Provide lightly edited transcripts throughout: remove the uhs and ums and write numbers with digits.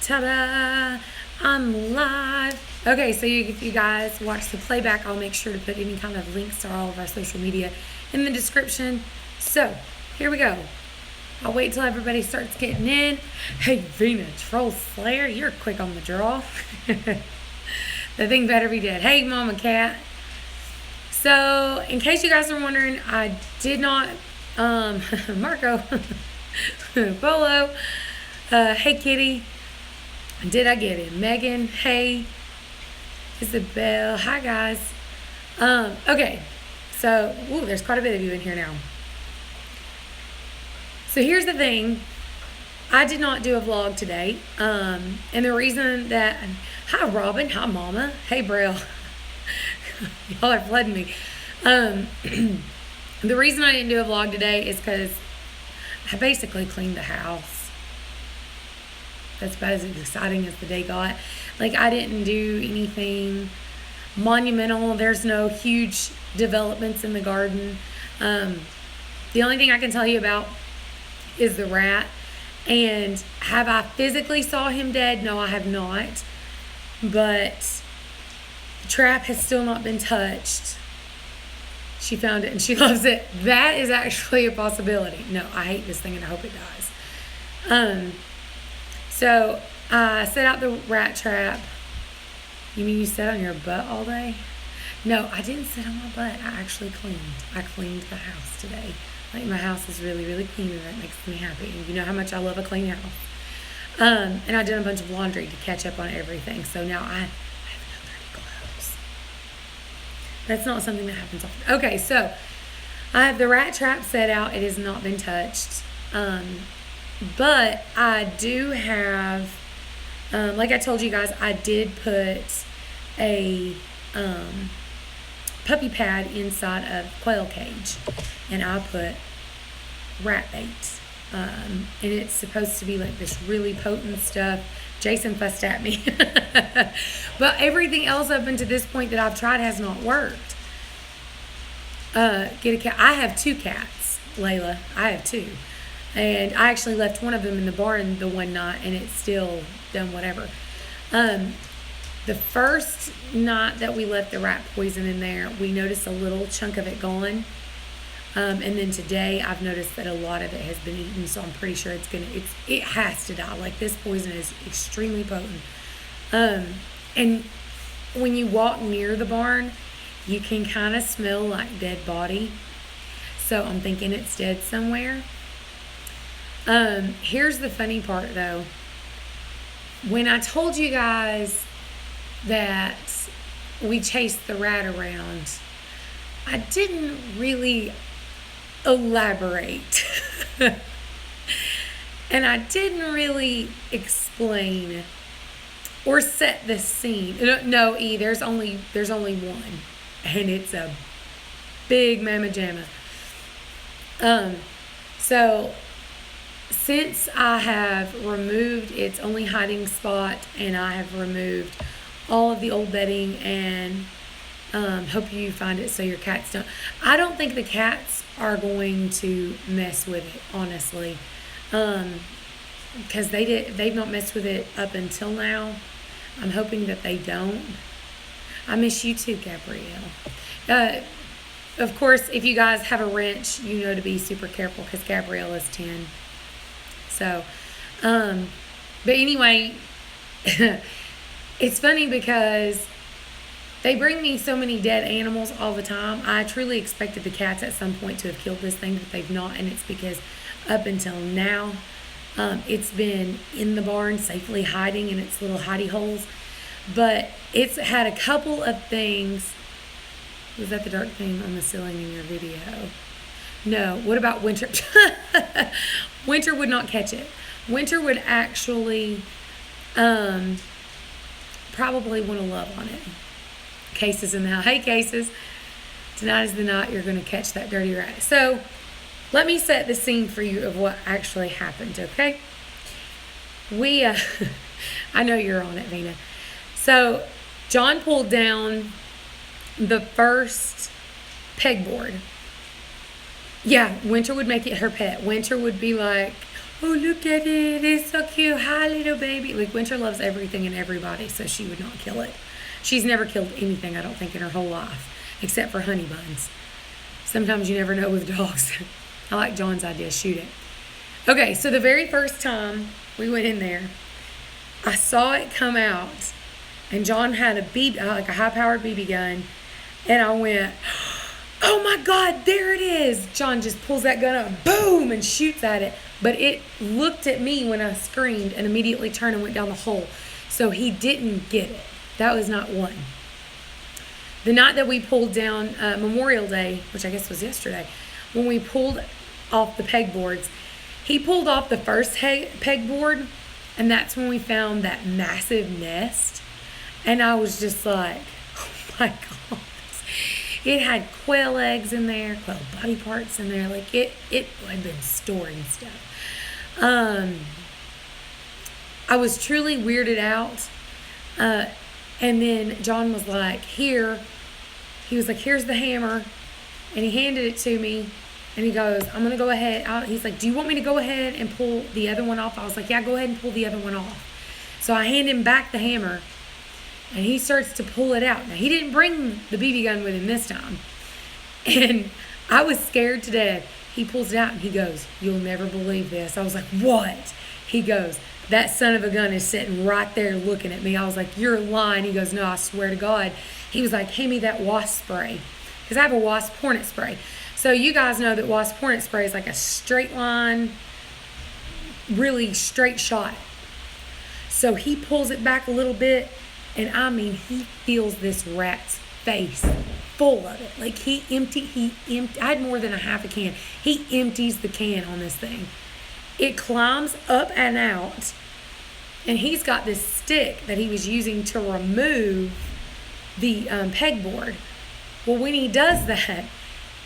Ta-da! I'm live. Okay, so if you guys watch the playback, I'll make sure to put any kind of links to all of our social media in the description. So, here we go. I'll wait till everybody starts getting in. Hey, Vina, Troll Slayer, you're quick on the draw. The thing better be dead. Hey, Mama Cat. So, in case you guys are wondering, I did not, Marco, Bolo, hey, Kitty. Did I get it? Megan, hey. Isabel, hi, guys. Okay, so, there's quite a bit of you in here now. So here's the thing. I did not do a vlog today. And the reason that, hi Robin, hi Mama, hey Braille. Y'all are flooding me. The reason I didn't do a vlog today is because I basically cleaned the house. That's about as exciting as the day got. Like, I didn't do anything monumental. There's no huge developments in the garden. The only thing I can tell you about is the rat. And have I physically saw him dead? No, I have not. But the trap has still not been touched. She found it and she loves it. That is actually a possibility. No, I hate this thing and I hope it dies. So I set out the rat trap. You mean you sat on your butt all day? No, I didn't sit on my butt. I actually cleaned. I cleaned the house today. Like, my house is really, really clean, and that makes me happy. You know how much I love a clean house. And I did a bunch of laundry to catch up on everything. So now I have no dirty clothes. That's not something that happens often. Okay, so I have the rat trap set out. It has not been touched. But I do have, like I told you guys, I did put a puppy pad inside of quail cage, and I put rat bait, and it's supposed to be like this really potent stuff. Jason fussed at me. But everything else up until this point that I've tried has not worked. Get a cat. I have 2 cats, Layla. I have 2. And I actually left one of them in the barn the one night, and it's still done whatever. The first night that we left the rat poison in there, we noticed a little chunk of it gone. And then today, I've noticed that a lot of it has been eaten, so I'm pretty sure it has to die. Like, this poison is extremely potent. And when you walk near the barn, you can kind of smell like dead body. So I'm thinking it's dead somewhere. Here's the funny part, though. When I told you guys that we chased the rat around, I didn't really elaborate. And I didn't really explain or set the scene. No, there's only one, and it's a big mamma jamma. So since I have removed its only hiding spot, and I have removed all of the old bedding, and hope you find it so your cats don't. I don't think the cats are going to mess with it, honestly, because they've not messed with it up until now. I'm hoping that they don't. I miss you too, Gabrielle. Of course, if you guys have a wrench, you know to be super careful, because Gabrielle is 10. So, but anyway, it's funny because they bring me so many dead animals all the time. I truly expected the cats at some point to have killed this thing, but they've not, and it's because up until now, it's been in the barn, safely hiding in its little hidey holes. But it's had a couple of things. Was that the dark thing on the ceiling in your video? No. What about Winter? Winter would not catch it. Winter would actually probably want to love on it. Cases in the house. Hey, Cases. Tonight is the night you're going to catch that dirty rat. So, let me set the scene for you of what actually happened, okay? I know you're on it, Vina. So, John pulled down the first pegboard. Yeah, Winter would make it her pet. Winter would be like, oh, look at it. It's so cute. Hi, little baby. Like, Winter loves everything and everybody, so she would not kill it. She's never killed anything, I don't think, in her whole life, except for honey buns. Sometimes you never know with dogs. I like John's idea, shoot it. Okay, so the very first time we went in there, I saw it come out, and John had like a high-powered BB gun, and I went, oh my God, there it is. John just pulls that gun up, boom, and shoots at it. But it looked at me when I screamed and immediately turned and went down the hole. So he didn't get it. That was not one. The night that we pulled down Memorial Day, which I guess was yesterday, when we pulled off the pegboards, he pulled off the first pegboard, and that's when we found that massive nest. And I was just like, oh my God. It had quail eggs in there, quail body parts in there. Like, it had been storing stuff. I was truly weirded out. And then John was like, he was like, here's the hammer. And he handed it to me. And he goes, I'm going to go ahead. He's like, do you want me to go ahead and pull the other one off? I was like, yeah, go ahead and pull the other one off. So I hand him back the hammer. And he starts to pull it out. Now, he didn't bring the BB gun with him this time. And I was scared to death. He pulls it out and he goes, you'll never believe this. I was like, what? He goes, that son of a gun is sitting right there looking at me. I was like, you're lying. He goes, no, I swear to God. He was like, hand me that wasp spray. Because I have a wasp hornet spray. So you guys know that wasp hornet spray is like a straight line, really straight shot. So he pulls it back a little bit. And I mean, he feels this rat's face full of it. Like, he emptied, I had more than a half a can. He empties the can on this thing. It climbs up and out. And he's got this stick that he was using to remove the pegboard. Well, when he does that,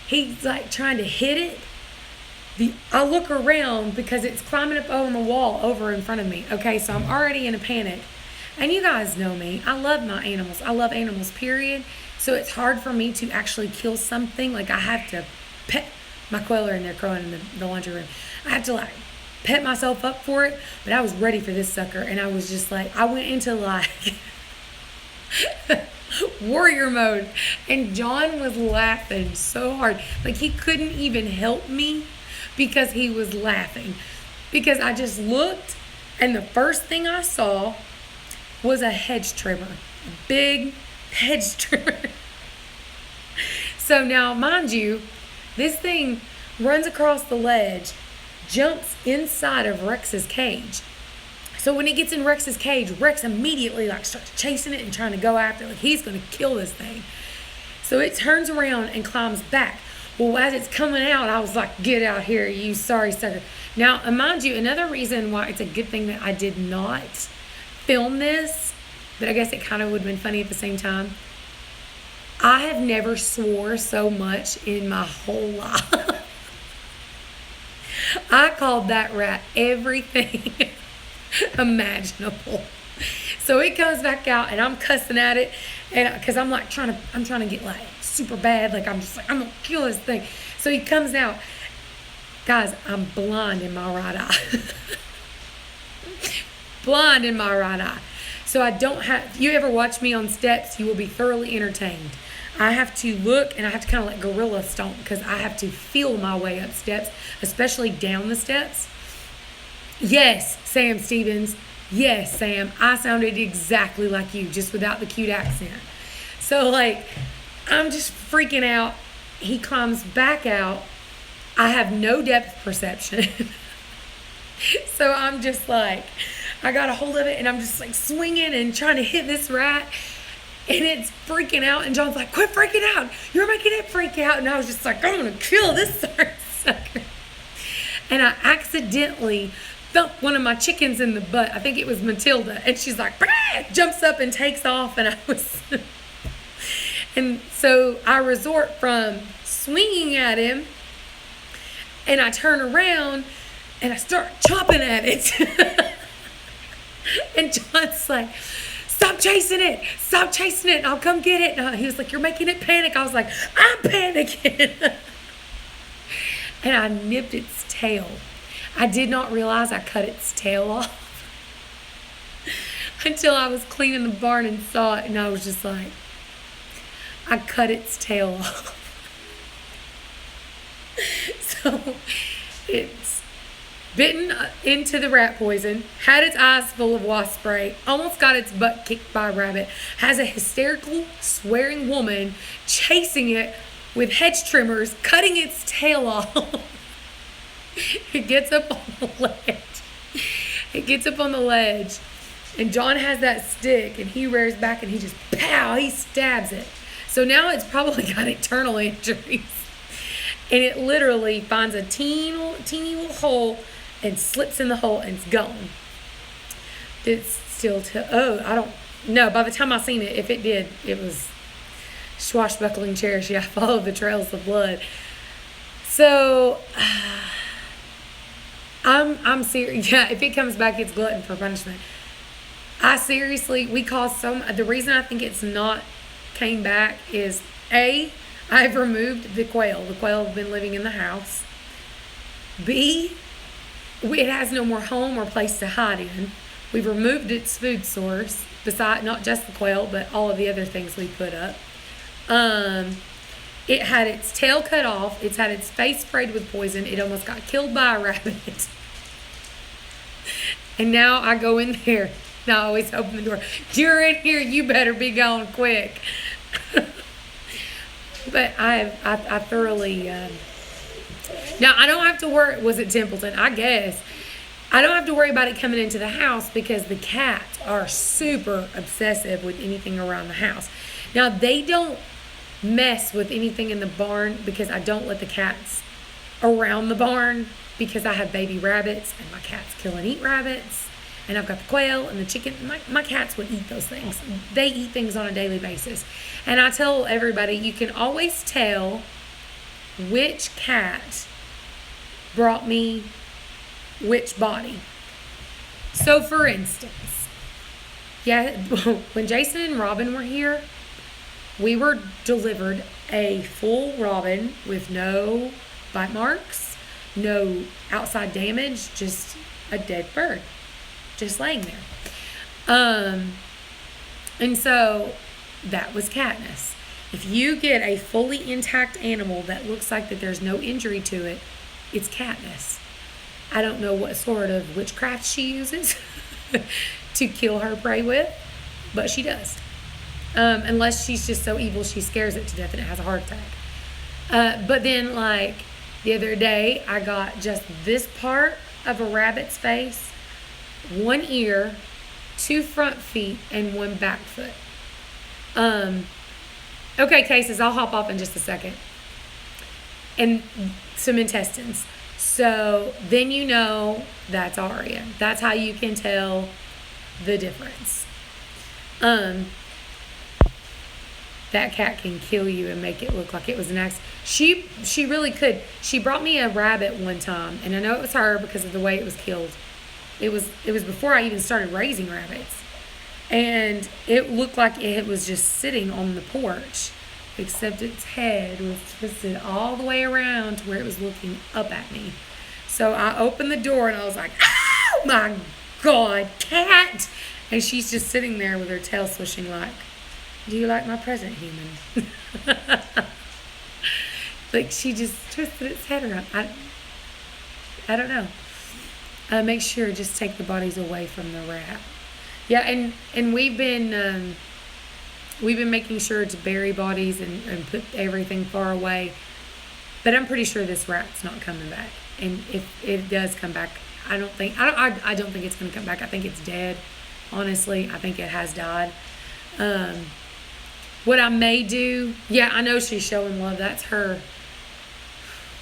he's like trying to hit it. I look around because it's climbing up on the wall over in front of me. Okay, so I'm already in a panic. And you guys know me. I love my animals. I love animals, period. So it's hard for me to actually kill something. Like, I have to pet my quail are in there crowing in the laundry room. I have to, like, pet myself up for it. But I was ready for this sucker. And I was just like, I went into, like, warrior mode. And John was laughing so hard. Like, he couldn't even help me because he was laughing. Because I just looked, and the first thing I saw was a hedge trimmer. A big hedge trimmer. So now, mind you, this thing runs across the ledge, jumps inside of Rex's cage. So when it gets in Rex's cage, Rex immediately like starts chasing it and trying to go after it. Like, he's going to kill this thing. So it turns around and climbs back. Well, as it's coming out, I was like, get out here, you sorry sucker. Now, mind you, another reason why it's a good thing that I did not film this, but I guess it kind of would have been funny at the same time. I have never swore so much in my whole life. I called that rat everything imaginable. So it comes back out and I'm cussing at it, and because I'm trying to get like super bad, like I'm just like, I'm gonna kill this thing. So he comes out. Guys, I'm blind in my right eye. Blind in my right eye. So I don't have, if you ever watch me on steps, you will be thoroughly entertained. I have to look and I have to kind of like gorilla stomp because I have to feel my way up steps, especially down the steps. Yes, Sam Stevens. Yes, Sam. I sounded exactly like you, just without the cute accent. So like, I'm just freaking out. He climbs back out. I have no depth perception. So I'm just like, I got a hold of it and I'm just like swinging and trying to hit this rat. And it's freaking out. And John's like, quit freaking out. You're making it freak out. And I was just like, I'm going to kill this sucker. And I accidentally thumped one of my chickens in the butt. I think it was Matilda. And she's like, bah! Jumps up and takes off. And I was... And so I resort from swinging at him. And I turn around and I start chopping at it. And John's like, stop chasing it. Stop chasing it. I'll come get it. And he was like, you're making it panic. I was like, I'm panicking. And I nipped its tail. I did not realize I cut its tail off until I was cleaning the barn and saw it, and I was just like, I cut its tail off. So it's bitten into the rat poison, had its eyes full of wasp spray, almost got its butt kicked by a rabbit, has a hysterical, swearing woman chasing it with hedge trimmers, cutting its tail off. It gets up on the ledge. It gets up on the ledge. And John has that stick, and he rears back, and he just, pow, he stabs it. So now it's probably got internal injuries. And it literally finds a teeny little hole and slips in the hole, and it's gone. It's still, I don't know. By the time I seen it, if it did, it was swashbuckling cherish. Yeah, I followed the trails of blood. So, I'm serious. Yeah, if it comes back, it's glutton for punishment. We caused the reason I think it's not came back is I've removed the quail. The quail have been living in the house. B, it has no more home or place to hide in. We've removed its food source, besides not just the quail, but all of the other things we put up. It had its tail cut off. It's had its face sprayed with poison. It almost got killed by a rabbit. And now I go in there. And I always open the door. You're in here. You better be gone quick. But I thoroughly. Now I don't have to worry. Was it Templeton? I guess. I don't have to worry about it coming into the house because the cats are super obsessive with anything around the house. Now they don't mess with anything in the barn because I don't let the cats around the barn because I have baby rabbits and my cats kill and eat rabbits. And I've got the quail and the chicken. My cats would eat those things. They eat things on a daily basis. And I tell everybody, you can always tell which cat brought me which body. So, for instance, when Jason and Robin were here, we were delivered a full Robin with no bite marks, no outside damage, just a dead bird. Just laying there. And so that was Katniss. If you get a fully intact animal that looks like that there's no injury to it, it's Katniss. I don't know what sort of witchcraft she uses to kill her prey with, but she does. Unless she's just so evil she scares it to death and it has a heart attack. But then, like, the other day, I got just this part of a rabbit's face, one ear, 2 front feet, and 1 back foot. Okay, cases, I'll hop off in just a second. And some intestines. So then you know that's Aria. That's how you can tell the difference. That cat can kill you and make it look like it was an accident. She really could. She brought me a rabbit one time, and I know it was her because of the way it was killed. It was before I even started raising rabbits. And it looked like it was just sitting on the porch, except its head was twisted all the way around to where it was looking up at me. So I opened the door and I was like, oh my God, cat! And she's just sitting there with her tail swishing like, do you like my present, human? Like she just twisted its head around. I don't know. Make sure just take the bodies away from the rat. Yeah, and we've been making sure to bury bodies and put everything far away. But I'm pretty sure this rat's not coming back. And if it does come back, I don't think it's going to come back. I think it's dead. Honestly, I think it has died. What I may do, yeah, I know she's showing love. That's her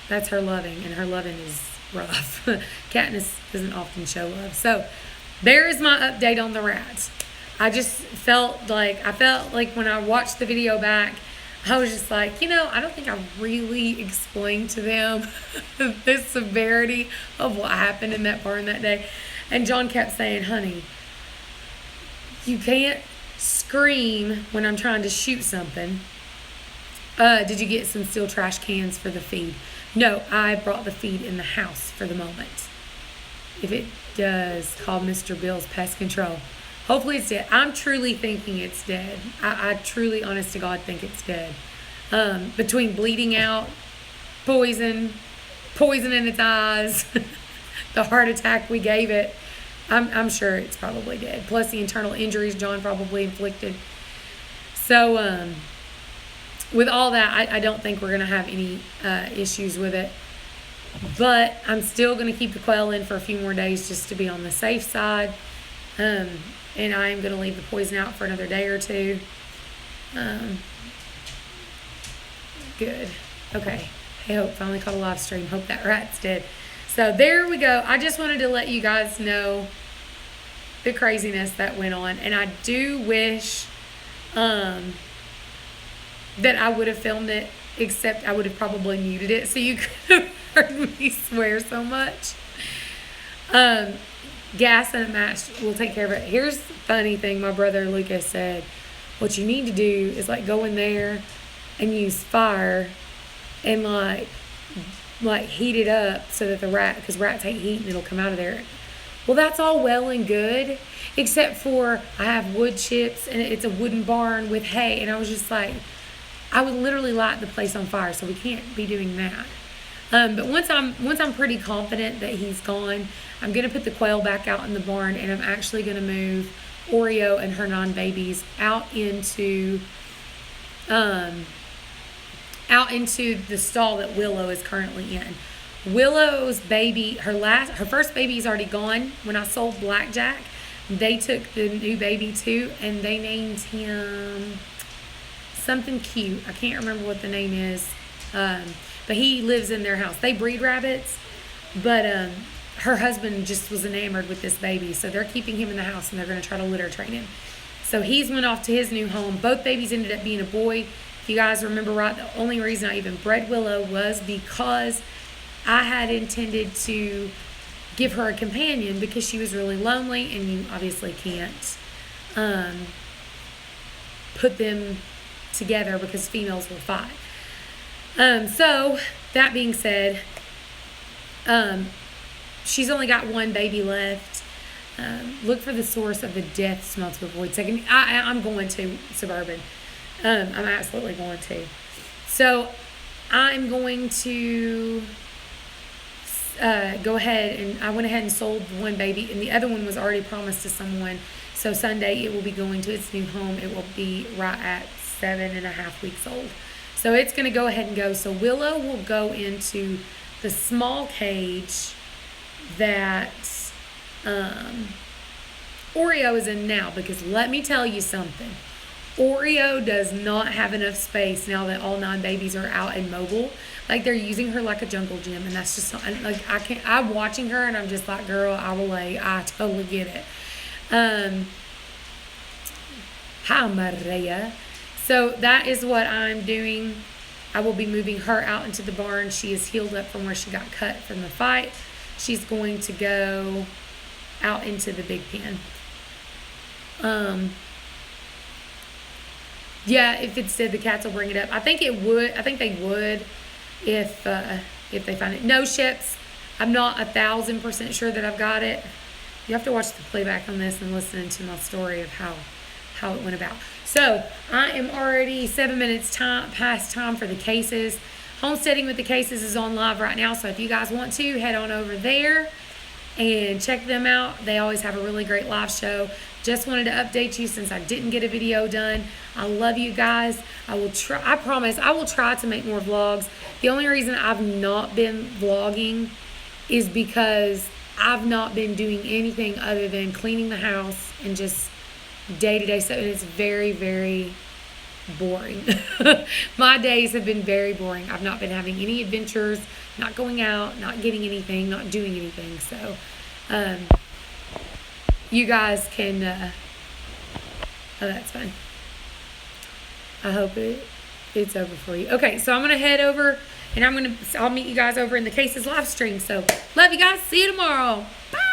loving, and her loving is rough. Katniss doesn't often show love. So there is my update on the rats. I felt like when I watched the video back, I was just like, I don't think I really explained to them the severity of what happened in that barn that day. And John kept saying, honey, you can't scream when I'm trying to shoot something. Did you get some steel trash cans for the feed? No, I brought the feed in the house for the moment. If it does, call Mr. Bill's Pest Control. Hopefully it's dead. I'm truly thinking it's dead. I truly, honest to God, think it's dead. Between bleeding out, poison in its eyes, the heart attack we gave it, I'm sure it's probably dead. Plus the internal injuries John probably inflicted. So, with all that, I don't think we're going to have any issues with it. But I'm still going to keep the quail in for a few more days just to be on the safe side. And I am going to leave the poison out for another day or two. Good. Okay. Hey, hope finally caught a live stream. Hope that rat's dead. So there we go. I just wanted to let you guys know the craziness that went on. And I do wish that I would have filmed it, except I would have probably muted it so you could have heard me swear so much. Gas and a match will take care of it. Here's the funny thing my brother Lucas said. What you need to do is like go in there and use fire and like heat it up so that because rats hate heat and it'll come out of there. Well, that's all well and good, except for I have wood chips and it's a wooden barn with hay, and I was just like, I would literally light the place on fire, so we can't be doing that. But once I'm pretty confident that he's gone, I'm gonna put the quail back out in the barn, and I'm actually gonna move Oreo and her non-babies out into the stall that Willow is currently in. Willow's baby, her first baby is already gone. When I sold Blackjack, they took the new baby too, and they named him something cute. I can't remember what the name is, but he lives in their house. They breed rabbits, but her husband just was enamored with this baby, so they're keeping him in the house, and they're going to try to litter train him. So he's went off to his new home. Both babies ended up being a boy. If you guys remember right, the only reason I even bred Willow was because I had intended to give her a companion because she was really lonely, and you obviously can't put them together because females will fight. So that being said, she's only got one baby left. Look for the source of the death smell to avoid second. I'm going to Suburban. I'm absolutely going to. So I'm going to go ahead, and I went ahead and sold one baby, and the other one was already promised to someone. So Sunday it will be going to its new home. It will be right at 7.5 weeks old. So it's going to go ahead and go. So Willow will go into the small cage that Oreo is in now, because let me tell you something. Oreo does not have enough space now that all 9 babies are out and mobile. Like, they're using her like a jungle gym, and that's just not, like, I'm watching her and I'm just like, girl, I totally get it. Hi, Maria. So that is what I'm doing. I will be moving her out into the barn. She is healed up from where she got cut from the fight. She's going to go out into the big pen. Yeah, if it's dead, the cats will bring it up. I think they would if they find it. No, Ships, I'm not 1,000% sure that I've got it. You have to watch the playback on this and listen to my story of how it went about. So I am already 7 minutes past time for the cases. Homesteading with the Cases is on live right now, so if you guys want to, head on over there and check them out. They always have a really great live show. Just wanted to update you since I didn't get a video done. I love you guys. I promise I will try to make more vlogs. The only reason I've not been vlogging is because I've not been doing anything other than cleaning the house and just day-to-day stuff, and it's very, very boring. My days have been very boring. I've not been having any adventures, not going out, not getting anything, not doing anything. So you guys can oh, that's fine. I hope it's over for you. Okay, so I'm gonna head over, and I'll meet you guys over in the Cases live stream. So love you guys. See you tomorrow. Bye.